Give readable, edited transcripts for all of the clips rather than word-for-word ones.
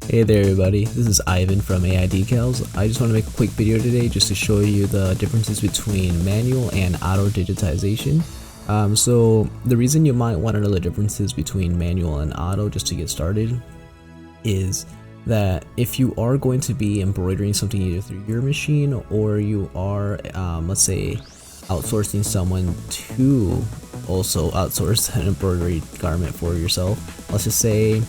Hey there everybody, this is Ivan from AI Decals. I just want to make a quick video today just to show you the differences between manual and auto digitization. So the reason you might want to know the differences between manual and auto just to get started is that if you are going to be embroidering something either through your machine or you are, let's say, outsourcing someone to also outsource an embroidery garment for yourself, let's just say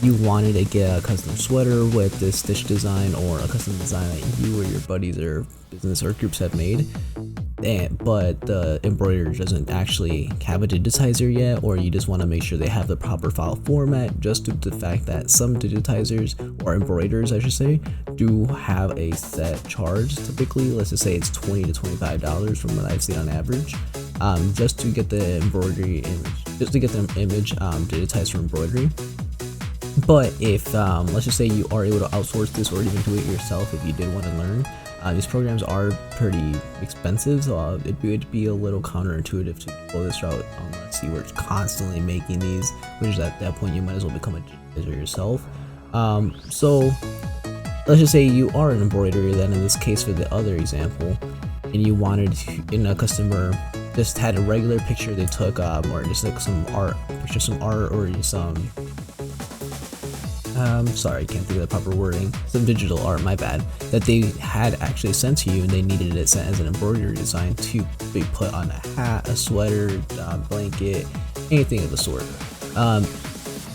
you wanted to get a custom sweater with this stitch design or a custom design that you or your buddies or business or groups have made, but the embroiderer doesn't actually have a digitizer yet, or you just want to make sure they have the proper file format, just due to the fact that some digitizers or embroiderers I should say do have a set charge. Typically, let's just say it's $20 to $25 from what I've seen on average, just to get the embroidery image, digitized for embroidery. But if let's just say you are able to outsource this or even do it yourself if you did want to learn, these programs are pretty expensive, so it'd be a little counterintuitive to go this route unless you were constantly making these, which is at that point you might as well become a digitizer yourself. So let's just say you are an embroiderer, then in this case for the other example, and you wanted to, in a customer just had a regular picture they took, or just like some art, or some sorry, I can't think of the proper wording, some digital art, my bad, that they had actually sent to you and they needed it sent as an embroidery design to be put on a hat, a sweater, blanket, anything of the sort.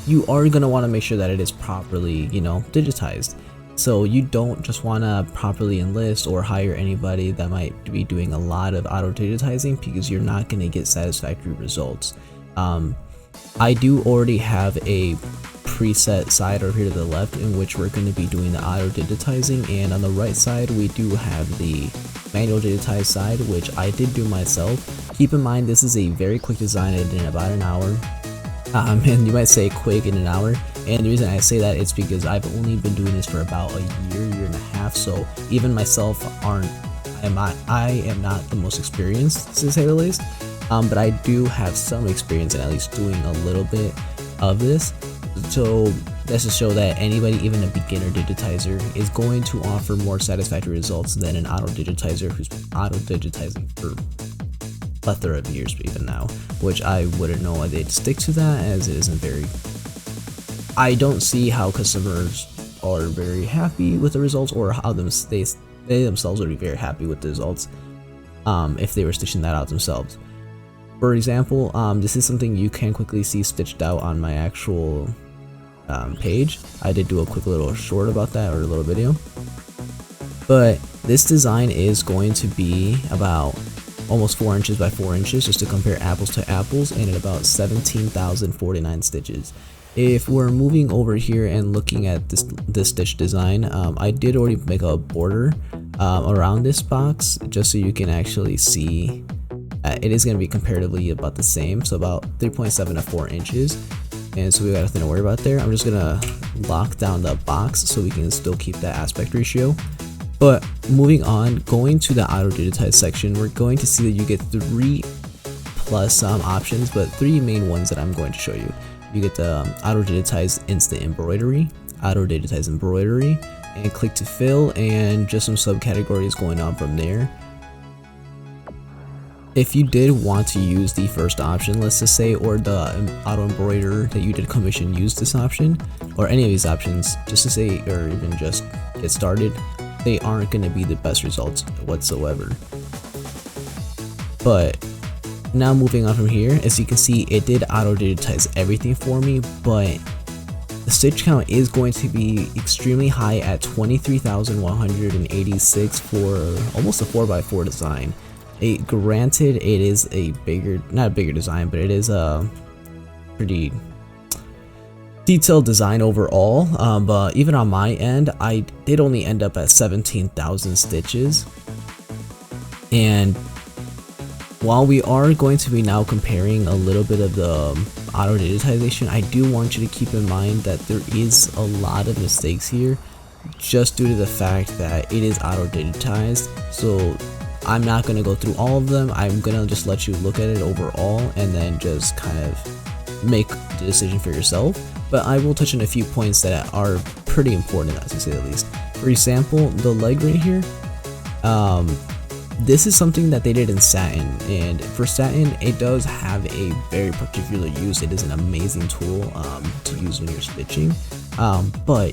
You are going to want to make sure that it is properly, digitized. So you don't just want to properly enlist or hire anybody that might be doing a lot of auto digitizing, because you're not going to get satisfactory results. I do already have a preset side over here to the left in which we're going to be doing the auto digitizing, and on the right side we do have the manual digitized side, which I did do myself. Keep in mind this is a very quick design. I did in about an hour, and you might say quick in an hour, and the reason I say that is because I've only been doing this for about a year and a half, so even myself I am not the most experienced, to say the least, but I do have some experience in at least doing a little bit of this. So that's to show that anybody, even a beginner digitizer, is going to offer more satisfactory results than an auto digitizer who's been auto digitizing for a plethora of years even now, which I wouldn't know why they'd stick to that, as it isn't very, I don't see how customers are very happy with the results, or how they themselves would be very happy with the results if they were stitching that out themselves. For example, this is something you can quickly see stitched out on my actual page. I did do a quick little short about that, or a little video. But this design is going to be about almost 4 inches by 4 inches, just to compare apples to apples, and at about 17,049 stitches. If we're moving over here and looking at this stitch design, I did already make a border around this box just so you can actually see. It is going to be comparatively about the same, so about 3.7 to 4 inches, and so we got nothing to worry about there. I'm just gonna lock down the box so we can still keep that aspect ratio. But moving on, going to the auto digitize section, we're going to see that you get 3 plus options, but 3 main ones that I'm going to show you. You get the auto digitize instant embroidery, auto digitize embroidery, and click to fill, and just some subcategories going on from there. If you did want to use the first option, let's just say, or the auto embroiderer that you did commission use this option, or any of these options, just to say, or even just get started, they aren't going to be the best results whatsoever. But now moving on from here, as you can see, it did auto digitize everything for me, but the stitch count is going to be extremely high at 23,186 for almost a 4x4 design. Granted, it is a bigger, not a bigger design, but it is a pretty detailed design overall, but even on my end, I did only end up at 17,000 stitches. And while we are going to be now comparing a little bit of the auto digitization, I do want you to keep in mind that there is a lot of mistakes here, just due to the fact that it is auto digitized. So I'm not going to go through all of them. I'm going to just let you look at it overall and then just kind of make the decision for yourself, but I will touch on a few points that are pretty important, as to say the least. For example, the leg right here, this is something that they did in satin, and for satin it does have a very particular use. It is an amazing tool to use when you're stitching, but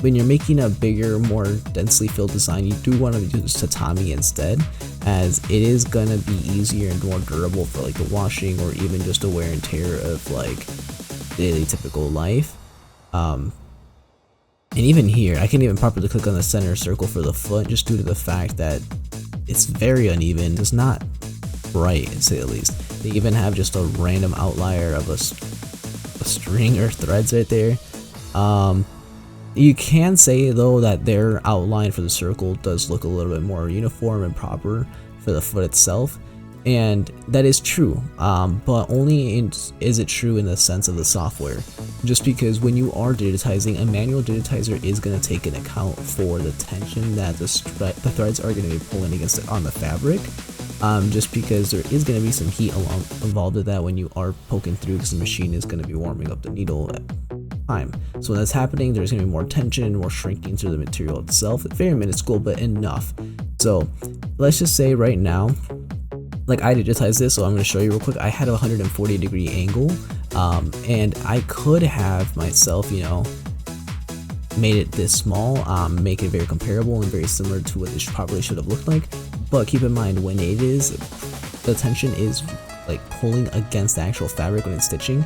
when you're making a bigger, more densely filled design, you do want to use tatami instead, as it is gonna be easier and more durable for like the washing or even just the wear and tear of like daily typical life. And even here, I can't even properly click on the center circle for the foot just due to the fact that it's very uneven. It's not bright, to say the least. They even have just a random outlier of a string or threads right there. You can say though that their outline for the circle does look a little bit more uniform and proper for the foot itself, and that is true, but only is it true in the sense of the software, just because when you are digitizing, a manual digitizer is going to take into account for the tension that the threads are going to be pulling against it on the fabric, just because there is going to be some heat involved with that when you are poking through, because the machine is going to be warming up the needle at time. So when that's happening, there's going to be more tension, more shrinking through the material itself. It's very minuscule, but enough. So let's just say right now, like I digitized this, so I'm going to show you real quick. I had a 140-degree angle, and I could have myself, you know, made it this small, make it very comparable and very similar to what this probably should have looked like. But keep in mind, when it is, the tension is like pulling against the actual fabric when it's stitching,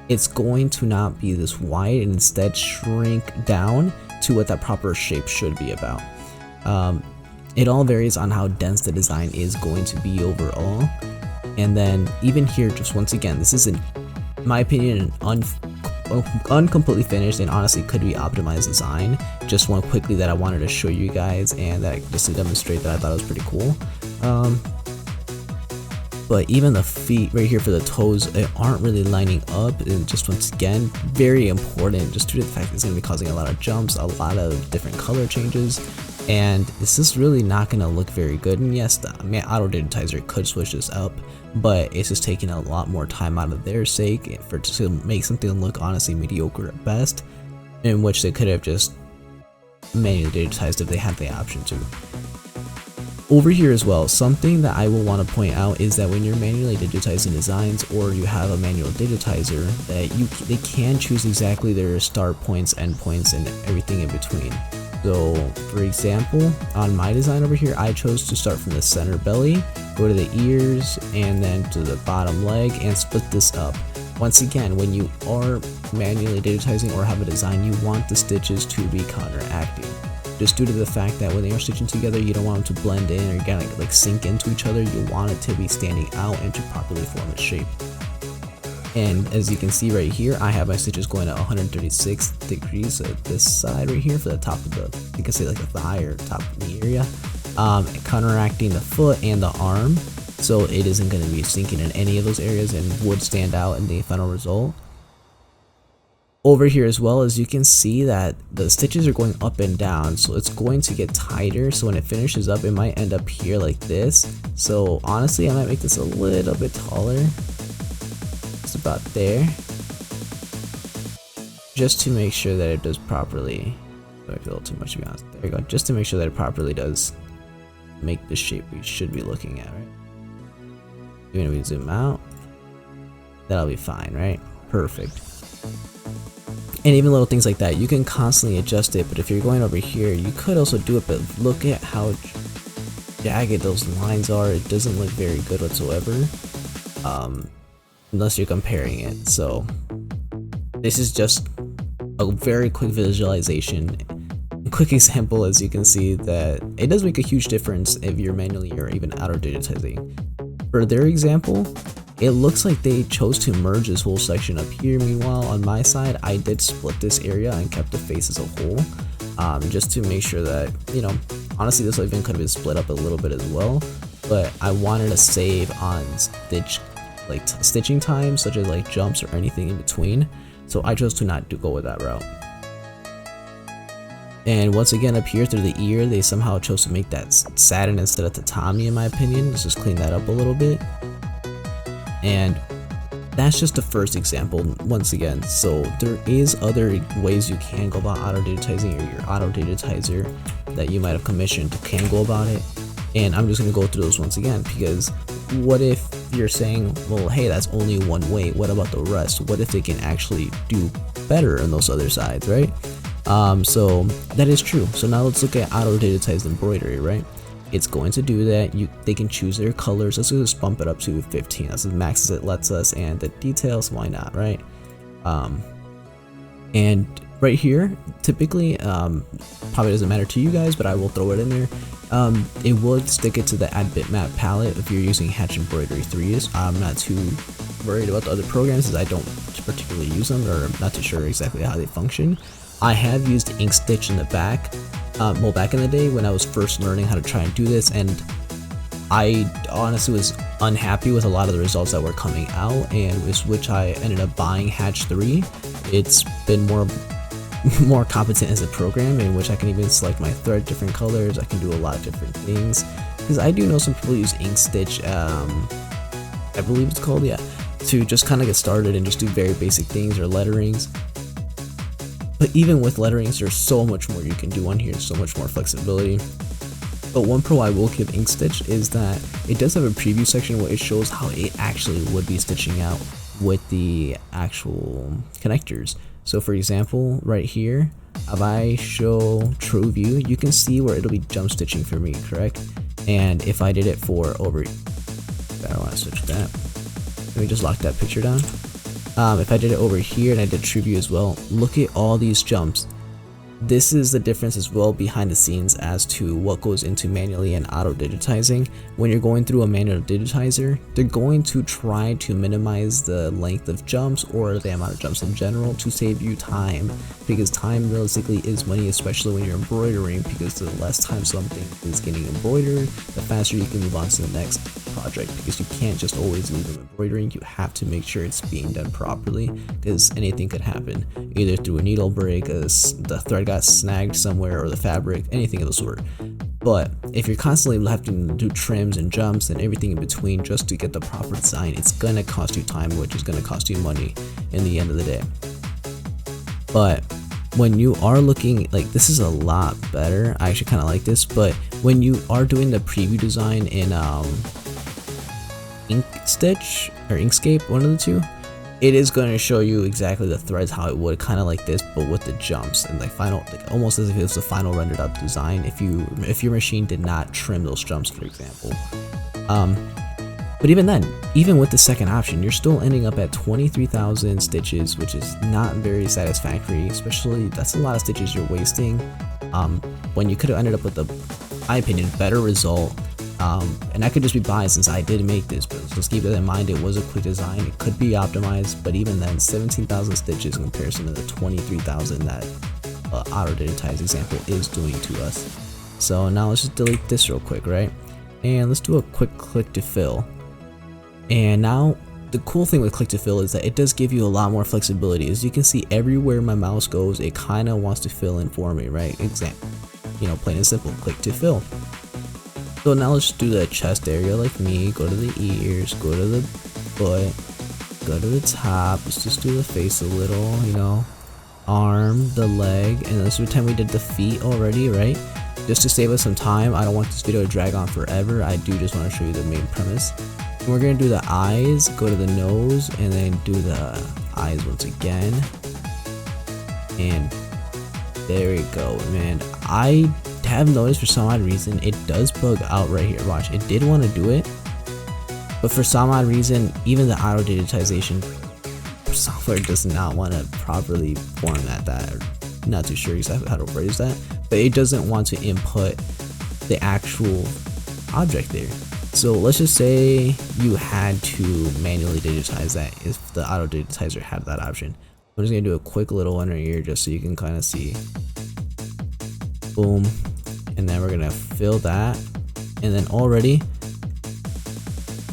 it's going to not be this wide and instead shrink down to what that proper shape should be about. It all varies on how dense the design is going to be overall. And then even here, just once again, this is, in my opinion, an uncompletely finished and honestly could be optimized design. Just one quickly that I wanted to show you guys, and that just to demonstrate that I thought it was pretty cool. But even the feet right here for the toes, they aren't really lining up, and just once again, very important just due to the fact that it's going to be causing a lot of jumps, a lot of different color changes, and this is really not going to look very good. And yes, the auto digitizer could switch this up, but it's just taking a lot more time out of their sake for to make something look honestly mediocre at best, in which they could have just manually digitized if they had the option to. Over here as well, something that I will want to point out is that when you're manually digitizing designs, or you have a manual digitizer, that they can choose exactly their start points, end points, and everything in between. So for example, on my design over here, I chose to start from the center belly, go to the ears, and then to the bottom leg, and split this up. Once again, when you are manually digitizing or have a design, you want the stitches to be counteracting. Just due to the fact that when they are stitching together, you don't want them to blend in or kind of like sink into each other. You want it to be standing out and to properly form its shape. And as you can see right here, I have my stitches going at 136 degrees at this side right here for the top of the, you can say like the thigh or top knee area, counteracting the foot and the arm, so it isn't going to be sinking in any of those areas and would stand out in the final result. Over here as well, as you can see that the stitches are going up and down, so it's going to get tighter, so when it finishes up it might end up here like this. So honestly, I might make this a little bit taller, just about there, just to make sure that it does properly. Might be a little too much to be honest. There you go, just to make sure that it properly does make the shape we should be looking at, right? Even if we zoom out, that'll be fine, right? Perfect. And even little things like that, you can constantly adjust it, but if you're going over here, you could also do it, but look at how jagged those lines are. It doesn't look very good whatsoever, unless you're comparing it. So this is just a very quick visualization, a quick example, as you can see that it does make a huge difference if you're manually or even auto digitizing. For their example, it looks like they chose to merge this whole section up here. Meanwhile, on my side, I did split this area and kept the face as a whole, just to make sure that, you know, honestly, this even could have been split up a little bit as well, but I wanted to save on stitching time, such as like jumps or anything in between, so I chose to not go with that route. And once again, up here through the ear, they somehow chose to make that satin instead of tatami, in my opinion. Let's just clean that up a little bit. And that's just the first example once again. So there is other ways you can go about auto digitizing, or your auto digitizer that you might have commissioned can go about it. And I'm just going to go through those once again, because what if you're saying, well, hey, that's only one way, what about the rest? What if they can actually do better on those other sides, right? So that is true. So now let's look at auto digitized embroidery, right? It's going to do that. They can choose their colors. Let's just bump it up to 15. That's as max as it lets us, and the details, why not, right? And right here, typically, probably doesn't matter to you guys, but I will throw it in there. It would stick it to the add bitmap palette if you're using Hatch Embroidery 3s. I'm not too worried about the other programs, as I don't particularly use them, or I'm not too sure exactly how they function. I have used InkStitch in the back, well, back in the day when I was first learning how to try and do this, and I honestly was unhappy with a lot of the results that were coming out, and with which I ended up buying Hatch 3. It's been more competent as a program, in which I can even select my thread different colors. I can do a lot of different things, because I do know some people use InkStitch, I believe it's called, yeah, to just kind of get started and just do very basic things, or letterings. But even with letterings, there's so much more you can do on here, so much more flexibility. But one pro I will give InkStitch is that it does have a preview section where it shows how it actually would be stitching out with the actual connectors. So for example, right here, if I show true view, you can see where it'll be jump stitching for me, correct? And if I did it for over, I don't want to switch that. Let me just lock that picture down. If I did it over here and I did true view as well, look at all these jumps. This is the difference as well behind the scenes as to what goes into manually and auto digitizing. When you're going through a manual digitizer, they're going to try to minimize the length of jumps, or the amount of jumps in general, to save you time, because time realistically is money, especially when you're embroidering, because the less time something is getting embroidered, the faster you can move on to the next project, because you can't just always leave them embroidering. You have to make sure it's being done properly, because anything could happen, either through a needle break, the thread got snagged somewhere, or the fabric, anything of the sort. But if you're constantly having to do trims and jumps and everything in between just to get the proper design, it's gonna cost you time, which is gonna cost you money in the end of the day. But when you are looking, like, this is a lot better. I actually kind of like this. But when you are doing the preview design in InkStitch or Inkscape, one of the two, it is going to show you exactly the threads how it would, kind of like this, but with the jumps and like final, like almost as if it was the final rendered out design if your machine did not trim those jumps, for example. But even then, even with the second option, you're still ending up at 23,000 stitches, which is not very satisfactory. Especially, that's a lot of stitches you're wasting, when you could have ended up with a, my opinion, better result. And I could just be biased since I did make this, but let's keep that in mind. It was a quick design, it could be optimized, but even then, 17,000 stitches in comparison to the 23,000 that auto digitize example is doing to us. So now let's just delete this real quick, right? And let's do a quick click to fill. And now the cool thing with click to fill is that it does give you a lot more flexibility. As you can see, everywhere my mouse goes, it kind of wants to fill in for me, right? Example, plain and simple, click to fill. So now let's do the chest area like me, go to the ears, go to the foot, go to the top, let's just do the face a little, arm, the leg, and this is the time we did the feet already, right? Just to save us some time, I don't want this video to drag on forever, I do just want to show you the main premise. And we're going to do the eyes, go to the nose, and then do the eyes once again. And there we go, man. I have noticed for some odd reason it does bug out right here. Watch, it did want to do it, but for some odd reason, even the auto digitization software does not want to properly format that. Or not too sure exactly how to phrase that, but it doesn't want to input the actual object there. So let's just say you had to manually digitize that if the auto digitizer had that option. I'm just gonna do a quick little one right here just so you can kind of see. Boom. And then we're gonna fill that, and then already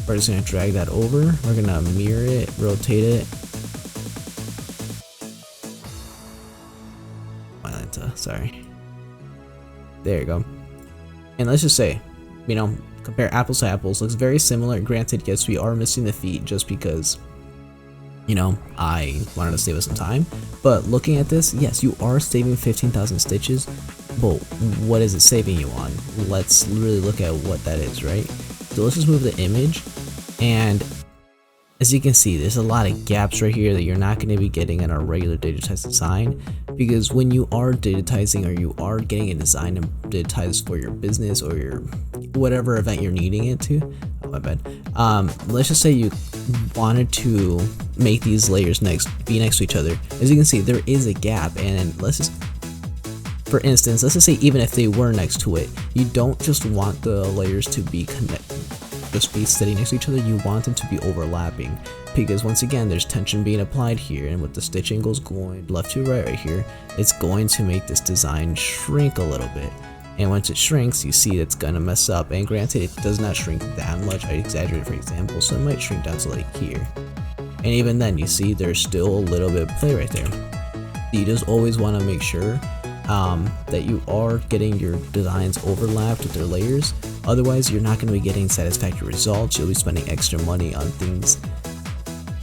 we're just gonna drag that over. We're gonna mirror it, rotate it. Sorry. There you go. And let's just say, compare apples to apples. Looks very similar. Granted, yes, we are missing the feet just because I wanted to save us some time. But looking at this, yes, you are saving 15,000 stitches, but what is it saving you on? Let's really look at what that is, right? So let's just move the image, and as you can see, there's a lot of gaps right here that you're not going to be getting in our regular digitized design, because when you are digitizing, or you are getting a design digitized for your business or your whatever event you're needing it to, oh my bad, let's just say you wanted to make these layers be next to each other. As you can see, there is a gap, and let's just, for instance, let's just say even if they were next to it, you don't just want the layers to be just be sitting next to each other. You want them to be overlapping, because once again, there's tension being applied here, and with the stitch angles going left to right here, it's going to make this design shrink a little bit. And once it shrinks, you see it's gonna mess up. And granted, it does not shrink that much. I exaggerate, for example, so it might shrink down to like here. And even then, you see there's still a little bit of play right there. You just always want to make sure that you are getting your designs overlapped with their layers. Otherwise, you're not going to be getting satisfactory results. You'll be spending extra money on things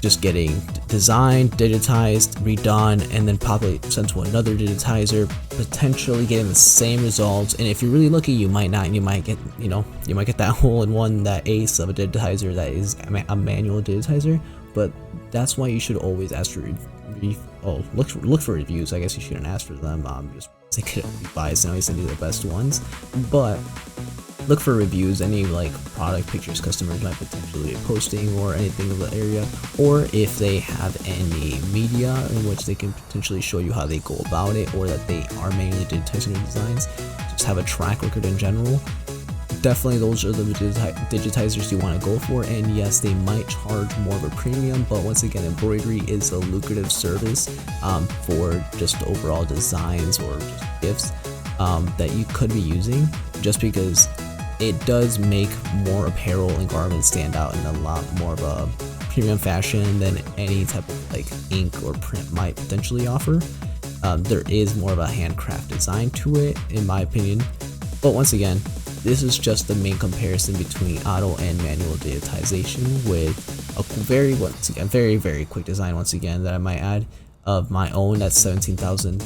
just getting designed, digitized, redone, and then probably sent to another digitizer, potentially getting the same results. And if you're really lucky, you might not. You might get, you might get that hole-in-one, that ace of a digitizer that is a manual digitizer. But that's why you should always ask for look for reviews. I guess you shouldn't ask for them. Just they could be biased and always send you the best ones. But look for reviews, any like product pictures customers might potentially be posting, or anything of the area, or if they have any media in which they can potentially show you how they go about it, or that they are manually digitizing their designs. Just have a track record in general. Definitely those are the digitizers you want to go for, and yes, they might charge more of a premium, but once again, embroidery is a lucrative service for just overall designs or just gifts that you could be using, just because it does make more apparel and garments stand out in a lot more of a premium fashion than any type of like ink or print might potentially offer. There is more of a handcraft design to it, in my opinion, but once again, this is just the main comparison between auto and manual digitization, with a very quick design once again that I might add of my own. That's 17,000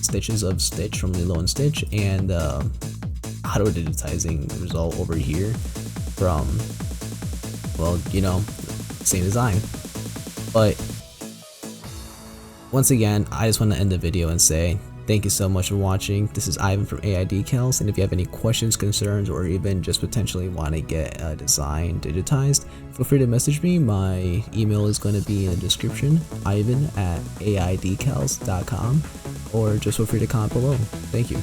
stitches of stitch from Lilo and Stitch, and auto digitizing result over here from, well, same design. But once again, I just want to end the video and say thank you so much for watching. This is Ivan from AI Decals, and if you have any questions, concerns, or even just potentially want to get a design digitized, feel free to message me. My email is going to be in the description, ivan@aidecals.com, or just feel free to comment below. Thank you.